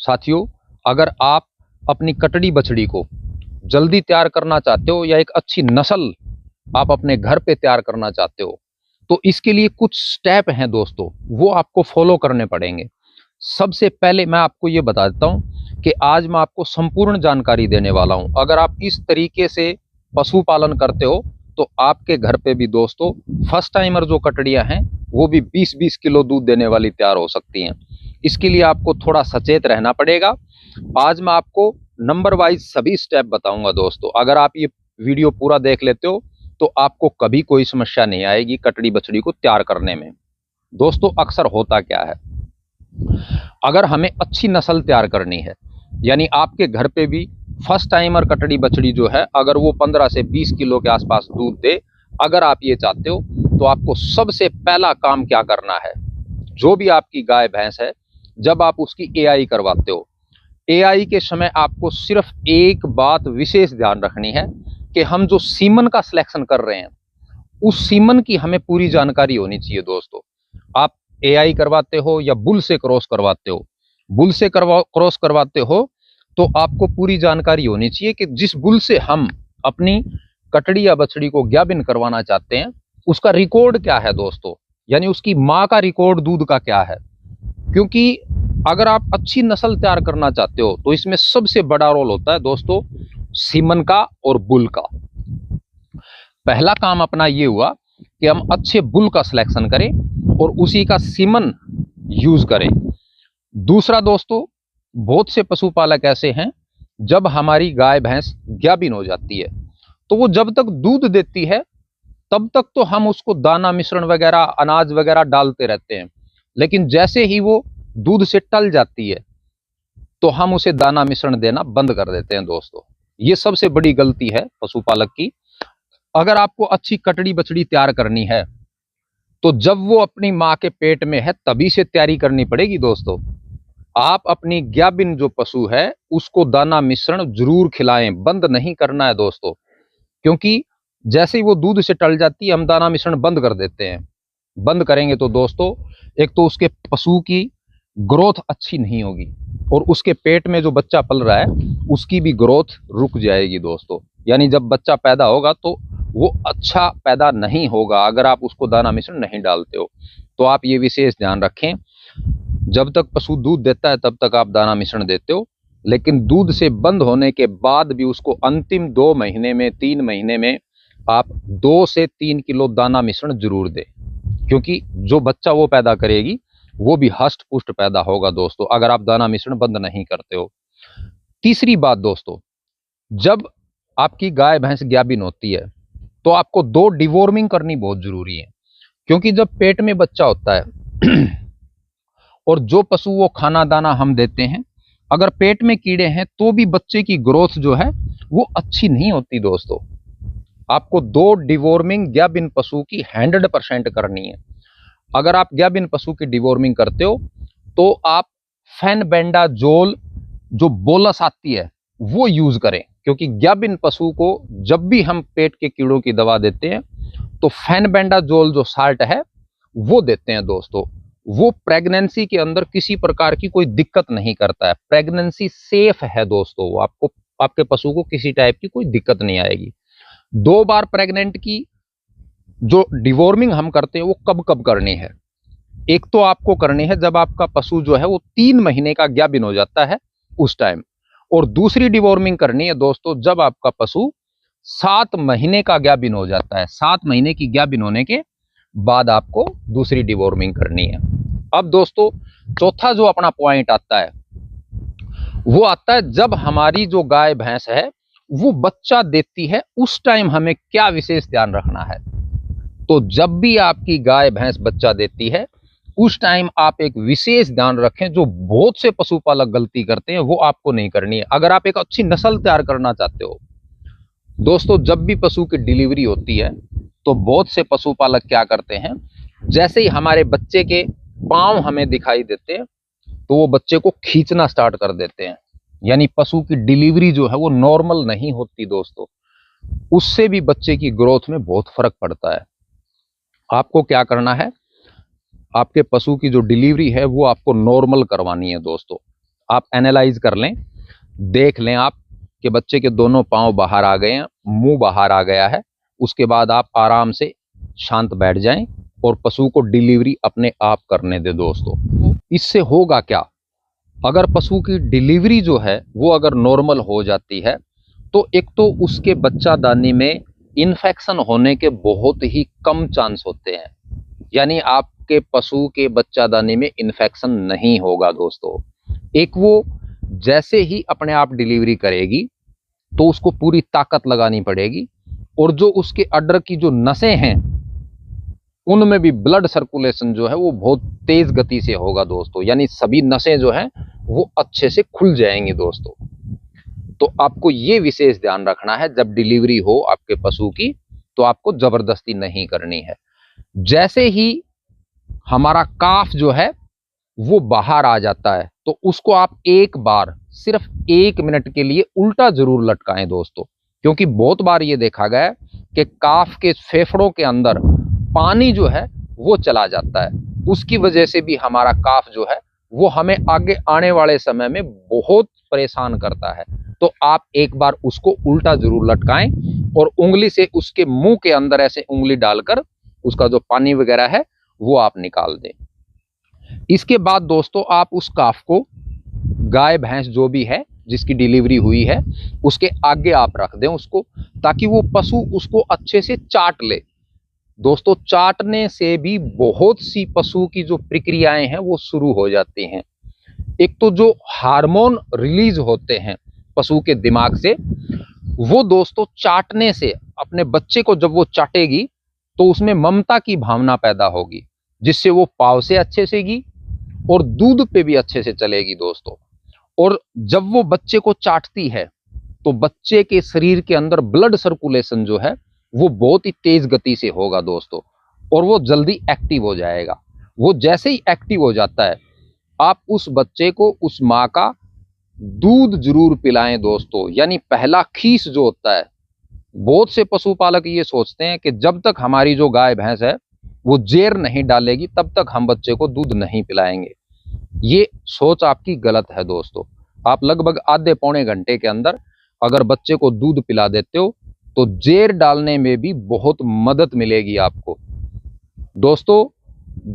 साथियों, अगर आप अपनी कटड़ी बछड़ी को जल्दी तैयार करना चाहते हो या एक अच्छी नस्ल आप अपने घर पे तैयार करना चाहते हो, तो इसके लिए कुछ स्टेप हैं दोस्तों, वो आपको फॉलो करने पड़ेंगे। सबसे पहले मैं आपको ये बता देता हूं कि आज मैं आपको संपूर्ण जानकारी देने वाला हूं। अगर आप इस तरीके से पशुपालन करते हो तो आपके घर पे भी दोस्तों फर्स्ट टाइमर जो कटड़ियां हैं वो भी 20-20 किलो दूध देने वाली तैयार हो सकती हैं। इसके लिए आपको थोड़ा सचेत रहना पड़ेगा। आज मैं आपको नंबर वाइज सभी स्टेप बताऊंगा दोस्तों। अगर आप ये वीडियो पूरा देख लेते हो तो आपको कभी कोई समस्या नहीं आएगी कटड़ी बछड़ी को तैयार करने में। दोस्तों, अक्सर होता क्या है, अगर हमें अच्छी नस्ल तैयार करनी है, यानी आपके घर पे भी फर्स्ट टाइमर कटड़ी बछड़ी जो है अगर वो 15 से 20 किलो के आसपास दूध दे, अगर आप ये चाहते हो तो आपको सबसे पहला काम क्या करना है, जो भी आपकी गाय भैंस है जब आप उसकी एआई करवाते हो, एआई के समय आपको सिर्फ एक बात विशेष ध्यान रखनी है कि हम जो सीमन का सिलेक्शन कर रहे हैं उस सीमन की हमें पूरी जानकारी होनी चाहिए दोस्तों। आप एआई करवाते हो या बुल से क्रॉस करवाते हो, बुल से क्रॉस करवाते हो तो आपको पूरी जानकारी होनी चाहिए कि जिस बुल से हम अपनी कटड़ी या बछड़ी को ज्ञाबिन करवाना चाहते हैं उसका रिकॉर्ड क्या है दोस्तों, यानी उसकी माँ का रिकॉर्ड दूध का क्या है। क्योंकि अगर आप अच्छी नस्ल तैयार करना चाहते हो तो इसमें सबसे बड़ा रोल होता है दोस्तों सीमन का और बुल का। पहला काम अपना ये हुआ कि हम अच्छे बुल का सिलेक्शन करें और उसी का सीमन यूज करें। दूसरा दोस्तों, बहुत से पशुपालक ऐसे हैं जब हमारी गाय भैंस गाभिन हो जाती है तो वो जब तक दूध देती है तब तक तो हम उसको दाना मिश्रण वगैरह अनाज वगैरह डालते रहते हैं, लेकिन जैसे ही वो दूध से टल जाती है तो हम उसे दाना मिश्रण देना बंद कर देते हैं दोस्तों। ये सबसे बड़ी गलती है पशुपालक की। अगर आपको अच्छी कटड़ी बछड़ी तैयार करनी है तो जब वो अपनी माँ के पेट में है तभी से तैयारी करनी पड़ेगी दोस्तों। आप अपनी गाभिन जो पशु है उसको दाना मिश्रण जरूर खिलाएं, बंद नहीं करना है दोस्तों। क्योंकि जैसे ही वो दूध से टल जाती है हम दाना मिश्रण बंद कर देते हैं। बंद करेंगे तो दोस्तों एक तो उसके पशु की ग्रोथ अच्छी नहीं होगी और उसके पेट में जो बच्चा पल रहा है उसकी भी ग्रोथ रुक जाएगी दोस्तों। यानी जब बच्चा पैदा होगा तो वो अच्छा पैदा नहीं होगा अगर आप उसको दाना मिश्रण नहीं डालते हो। तो आप ये विशेष ध्यान रखें, जब तक पशु दूध देता है तब तक आप दाना मिश्रण देते हो, लेकिन दूध से बंद होने के बाद भी उसको अंतिम 2 महीने में 3 महीने में आप 2 से 3 किलो दाना मिश्रण जरूर दें। क्योंकि जो बच्चा वो पैदा करेगी वो भी हष्ट पुष्ट पैदा होगा दोस्तों अगर आप दाना मिश्रण बंद नहीं करते हो। तीसरी बात दोस्तों, जब आपकी गाय भैंस गाभिन होती है तो आपको 2 डिवॉर्मिंग करनी बहुत जरूरी है। क्योंकि जब पेट में बच्चा होता है और जो पशु वो खाना दाना हम देते हैं अगर पेट में कीड़े हैं तो भी बच्चे की ग्रोथ जो है वो अच्छी नहीं होती दोस्तों। आपको 2 डिवॉर्मिंग गाभिन पशु की 100% करनी है। अगर आप गाभिन पशु की डिवॉर्मिंग करते हो तो आप फेनबेंडाजोल जो बोलस आती है वो यूज करें। क्योंकि गाभिन पशु को जब भी हम पेट के कीड़ों की दवा देते हैं तो फेनबेंडाजोल जो साल्ट है वो देते हैं दोस्तों। वो प्रेगनेंसी के अंदर किसी प्रकार की कोई दिक्कत नहीं करता है, प्रेगनेंसी सेफ है दोस्तों। वो आपको आपके पशु को किसी टाइप की कोई दिक्कत नहीं आएगी। 2 बार प्रेग्नेंट की जो डिवॉर्मिंग हम करते हैं वो कब कब करनी है, एक तो आपको करनी है जब आपका पशु जो है वो 3 महीने का गाभिन हो जाता है उस टाइम, और दूसरी डिवॉर्मिंग करनी है दोस्तों जब आपका पशु 7 महीने का गाभिन हो जाता है। 7 महीने की गाभिन होने के बाद आपको दूसरी डिवॉर्मिंग करनी है। अब दोस्तों चौथा जो अपना पॉइंट आता है वो आता है जब हमारी जो गाय भैंस है वो बच्चा देती है उस टाइम हमें क्या विशेष ध्यान रखना है। तो जब भी आपकी गाय भैंस बच्चा देती है उस टाइम आप एक विशेष ध्यान रखें, जो बहुत से पशुपालक गलती करते हैं वो आपको नहीं करनी है। अगर आप एक अच्छी नस्ल तैयार करना चाहते हो दोस्तों, जब भी पशु की डिलीवरी होती है तो बहुत से पशुपालक क्या करते हैं, जैसे ही हमारे बच्चे के पांव हमें दिखाई देते हैं तो वो बच्चे को खींचना स्टार्ट कर देते हैं। यानी पशु की डिलीवरी जो है वो नॉर्मल नहीं होती दोस्तों, उससे भी बच्चे की ग्रोथ में बहुत फर्क पड़ता है। आपको क्या करना है, आपके पशु की जो डिलीवरी है वो आपको नॉर्मल करवानी है दोस्तों। आप एनालाइज कर लें, देख लें आप कि बच्चे के दोनों पांव बाहर आ गए हैं, मुंह बाहर आ गया है। उसके बाद आप आराम से शांत बैठ जाएं और पशु को डिलीवरी अपने आप करने दें दोस्तों। इससे होगा क्या, अगर पशु की डिलीवरी जो है वो अगर नॉर्मल हो जाती है तो एक तो उसके बच्चादानी में इन्फेक्शन होने के बहुत ही कम चांस होते हैं, यानी आपके पशु के बच्चादानी में इन्फेक्शन नहीं होगा दोस्तों। एक वो जैसे ही अपने आप डिलीवरी करेगी तो उसको पूरी ताकत लगानी पड़ेगी, और जो उसके अडर की जो नसें हैं उनमें भी ब्लड सर्कुलेशन जो है वो बहुत तेज गति से होगा दोस्तों, यानी सभी नसें जो हैं वो अच्छे से खुल जाएंगी दोस्तों। तो आपको ये विशेष ध्यान रखना है, जब डिलीवरी हो आपके पशु की तो आपको जबरदस्ती नहीं करनी है। जैसे ही हमारा काफ जो है वो बाहर आ जाता है तो उसको आप एक बार सिर्फ 1 मिनट के लिए उल्टा जरूर लटकाएं दोस्तों, क्योंकि बहुत बार ये देखा गया है कि काफ के फेफड़ों के अंदर पानी जो है वो चला जाता है, उसकी वजह से भी हमारा काफ जो है वो हमें आगे आने वाले समय में बहुत परेशान करता है। तो आप एक बार उसको उल्टा जरूर लटकाएं और उंगली से उसके मुंह के अंदर ऐसे उंगली डालकर उसका जो पानी वगैरह है वो आप निकाल दें। इसके बाद दोस्तों आप उस काफ को गाय भैंस जो भी है जिसकी डिलीवरी हुई है उसके आगे आप रख दें उसको, ताकि वो पशु उसको अच्छे से चाट ले। दोस्तों चाटने से भी बहुत सी पशु की जो प्रक्रियाएं हैं वो शुरू हो जाती हैं। एक तो जो हार्मोन रिलीज होते हैं पशु के दिमाग से, वो दोस्तों चाटने से अपने बच्चे को जब वो चाटेगी तो उसमें ममता की भावना पैदा होगी, जिससे वो पाव से अच्छे से गी और दूध पे भी अच्छे से चलेगी दोस्तों। और जब वो बच्चे को चाटती है तो बच्चे के शरीर के अंदर ब्लड सर्कुलेशन जो है वो बहुत ही तेज गति से होगा दोस्तों, और वो जल्दी एक्टिव हो जाएगा। वो जैसे ही एक्टिव हो जाता है आप उस बच्चे को उस माँ का दूध जरूर पिलाएं दोस्तों, यानी पहला खीस जो होता है। बहुत से पशुपालक ये सोचते हैं कि जब तक हमारी जो गाय भैंस है वो जेर नहीं डालेगी तब तक हम बच्चे को दूध नहीं पिलाएंगे। ये सोच आपकी गलत है दोस्तों। आप लगभग आधे पौने घंटे के अंदर अगर बच्चे को दूध पिला देते हो तो जेर डालने में भी बहुत मदद मिलेगी आपको दोस्तों।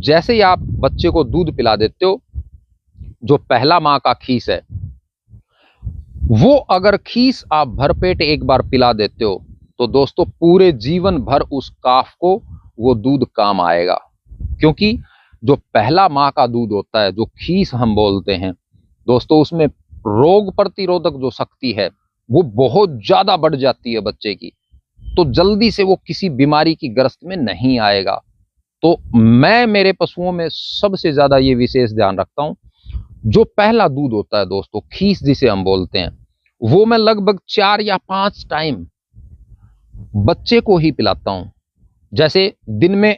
जैसे ही आप बच्चे को दूध पिला देते हो, जो पहला माँ का खीस है वो अगर खीस आप भरपेट एक बार पिला देते हो तो दोस्तों पूरे जीवन भर उस काफ को वो दूध काम आएगा। क्योंकि जो पहला माँ का दूध होता है, जो खीस हम बोलते हैं दोस्तों, उसमें रोग प्रतिरोधक जो शक्ति है वो बहुत ज्यादा बढ़ जाती है बच्चे की, तो जल्दी से वो किसी बीमारी की ग्रस्त में नहीं आएगा। तो मैं मेरे पशुओं में सबसे ज्यादा ये विशेष ध्यान रखता हूं, जो पहला दूध होता है दोस्तों, खीस जिसे हम बोलते हैं, वो मैं लगभग 4 या 5 टाइम बच्चे को ही पिलाता हूं। जैसे दिन में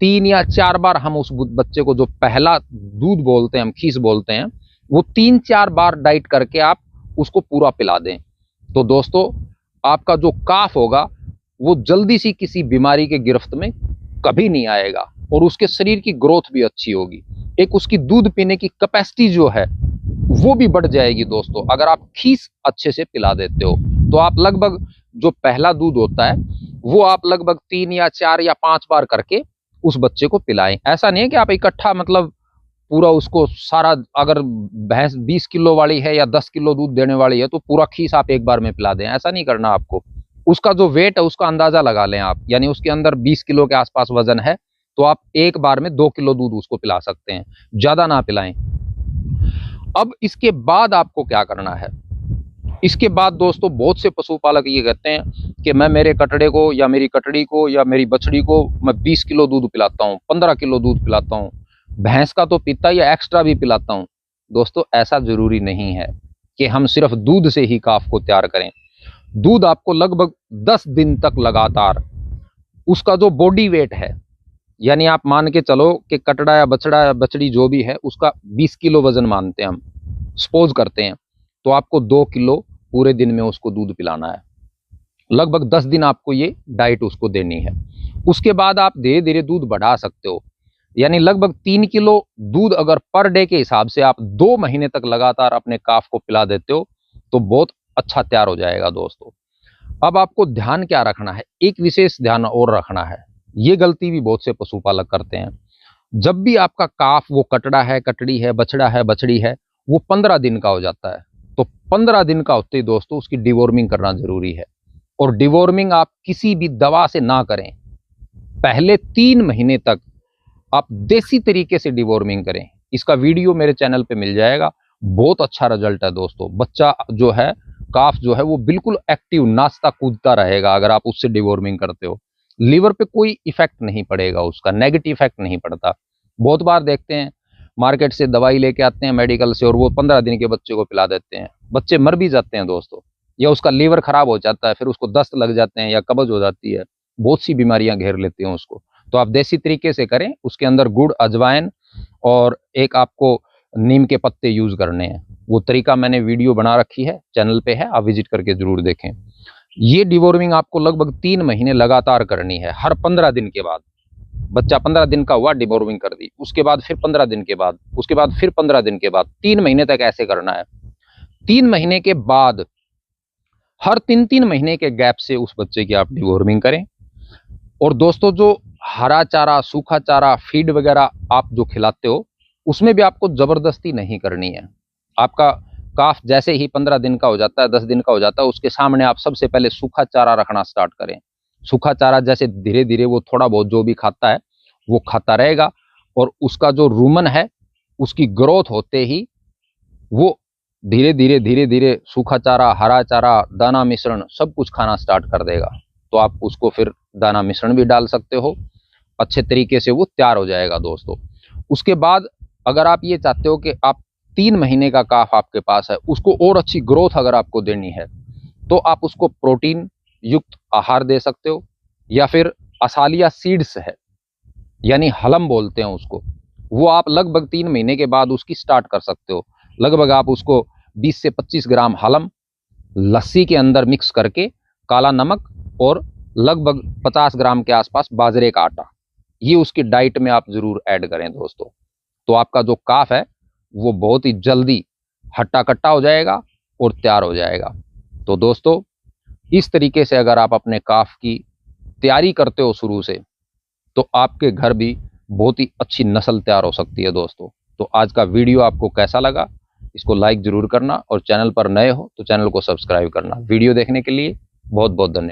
3 या 4 बार हम उस बच्चे को जो पहला दूध बोलते हैं, हम खीस बोलते हैं, वो 3-4 बार डाइट करके आप उसको पूरा पिला दें तो दोस्तों आपका जो काफ होगा वो जल्दी सी किसी बीमारी के गिरफ्त में कभी नहीं आएगा, और उसके शरीर की ग्रोथ भी अच्छी होगी। एक उसकी दूध पीने की कैपेसिटी जो है वो भी बढ़ जाएगी दोस्तों, अगर आप खीस अच्छे से पिला देते हो। तो आप लगभग जो पहला दूध होता है वो आप लगभग 3 या 4 या 5 बार करके उस बच्चे को पिलाएं। ऐसा नहीं है कि आप इकट्ठा मतलब पूरा उसको सारा, अगर भैंस 20 किलो वाली है या 10 किलो दूध देने वाली है तो पूरा खीस आप एक बार में पिला दें, ऐसा नहीं करना आपको। उसका जो वेट है उसका अंदाजा लगा लें आप, यानी उसके अंदर 20 किलो के आसपास वजन है तो आप एक बार में 2 किलो दूध उसको पिला सकते हैं, ज्यादा ना पिलाएं। अब इसके बाद आपको क्या करना है, इसके बाद दोस्तों बहुत से पशुपालक ये कहते हैं कि मैं मेरे कटड़े को या मेरी कटड़ी को या मेरी बछड़ी को मैं 20 किलो दूध पिलाता हूँ, 15 किलो दूध पिलाता हूँ, भैंस का तो पीता या एक्स्ट्रा भी पिलाता हूँ। दोस्तों ऐसा जरूरी नहीं है कि हम सिर्फ दूध से ही काफ को तैयार करें। दूध आपको लगभग 10 दिन तक लगातार उसका जो बॉडी वेट है, यानी आप मान के चलो कि कटड़ा या बछड़ा या बछड़ी जो भी है उसका 20 किलो वजन मानते हैं हम, सपोज करते हैं, तो आपको 2 किलो पूरे दिन में उसको दूध पिलाना है। लगभग 10 दिन आपको ये डाइट उसको देनी है। उसके बाद आप धीरे धीरे दूध बढ़ा सकते हो। यानी लगभग 3 किलो दूध अगर पर डे के हिसाब से आप 2 महीने तक लगातार अपने काफ को पिला देते हो तो बहुत अच्छा तैयार हो जाएगा दोस्तों। अब आपको ध्यान क्या रखना है, एक विशेष ध्यान और रखना है। ये गलती भी बहुत से पशुपालक करते हैं। जब भी आपका काफ वो कटड़ा है, कटड़ी है, बछड़ा है, बछड़ी है, वो 15 दिन का हो जाता है, तो 15 दिन का होते ही दोस्तों उसकी डिवॉर्मिंग करना जरूरी है। और डिवॉर्मिंग आप किसी भी दवा से ना करें, पहले 3 महीने तक आप देसी तरीके से डिवॉर्मिंग करें। इसका वीडियो मेरे चैनल पे मिल जाएगा, बहुत अच्छा रिजल्ट है दोस्तों। बच्चा जो है, काफ जो है वो बिल्कुल एक्टिव, नाचता कूदता रहेगा अगर आप उससे डिवॉर्मिंग करते हो। लीवर पे कोई इफेक्ट नहीं पड़ेगा, उसका नेगेटिव इफेक्ट नहीं पड़ता। बहुत बार देखते हैं मार्केट से दवाई लेके आते हैं मेडिकल से और वो 15 दिन के बच्चे को पिला देते हैं, बच्चे मर भी जाते हैं दोस्तों, या उसका लीवर खराब हो जाता है, फिर उसको दस्त लग जाते हैं या कब्ज हो जाती है, बहुत सी बीमारियां घेर लेती हैं उसको। तो आप देसी तरीके से करें, उसके अंदर गुड़, अजवाइन और एक आपको नीम के पत्ते यूज करने हैं। वो तरीका मैंने वीडियो बना रखी है, चैनल पे है, आप विजिट करके जरूर देखें। ये डिवॉर्मिंग आपको लगभग 3 महीने लगातार करनी है। हर 15 दिन के बाद, बच्चा 15 दिन का हुआ, डिवॉर्मिंग कर दी, उसके बाद फिर 15 दिन के बाद, उसके बाद फिर 15 दिन के बाद, 3 महीने तक ऐसे करना है। 3 महीने के बाद हर 3-3 महीने के गैप से उस बच्चे की आप डिवॉर्मिंग करें। और दोस्तों जो हरा चारा, सूखा चारा, फीड वगैरह आप जो खिलाते हो, उसमें भी आपको जबरदस्ती नहीं करनी है। आपका काफ जैसे ही 15 दिन का हो जाता है, 10 दिन का हो जाता है, उसके सामने आप सबसे पहले सूखा चारा रखना स्टार्ट करें। सूखा चारा जैसे धीरे धीरे वो थोड़ा बहुत जो भी खाता है वो खाता रहेगा, और उसका जो रूमन है उसकी ग्रोथ होते ही वो धीरे धीरे सूखा चारा, हरा चारा, दाना मिश्रण सब कुछ खाना स्टार्ट कर देगा। तो आप उसको फिर दाना मिश्रण भी डाल सकते हो, अच्छे तरीके से वो तैयार हो जाएगा दोस्तों। उसके बाद अगर आप ये चाहते हो कि आप 3 महीने का काफ आपके पास है, उसको और अच्छी ग्रोथ अगर आपको देनी है, तो आप उसको प्रोटीन युक्त आहार दे सकते हो, या फिर असालिया सीड्स है, यानी हलम बोलते हैं उसको, वो आप लगभग 3 महीने के बाद उसकी स्टार्ट कर सकते हो। लगभग आप उसको 20 से 25 ग्राम हलम लस्सी के अंदर मिक्स करके, काला नमक और लगभग 50 ग्राम के आसपास बाजरे का आटा, ये उसकी डाइट में आप जरूर ऐड करें दोस्तों। तो आपका जो काफ है वो बहुत ही जल्दी हट्टा कट्टा हो जाएगा और तैयार हो जाएगा। तो दोस्तों इस तरीके से अगर आप अपने काफ की तैयारी करते हो शुरू से, तो आपके घर भी बहुत ही अच्छी नस्ल तैयार हो सकती है दोस्तों। तो आज का वीडियो आपको कैसा लगा, इसको लाइक जरूर करना, और चैनल पर नए हो तो चैनल को सब्सक्राइब करना। वीडियो देखने के लिए बहुत बहुत धन्यवाद।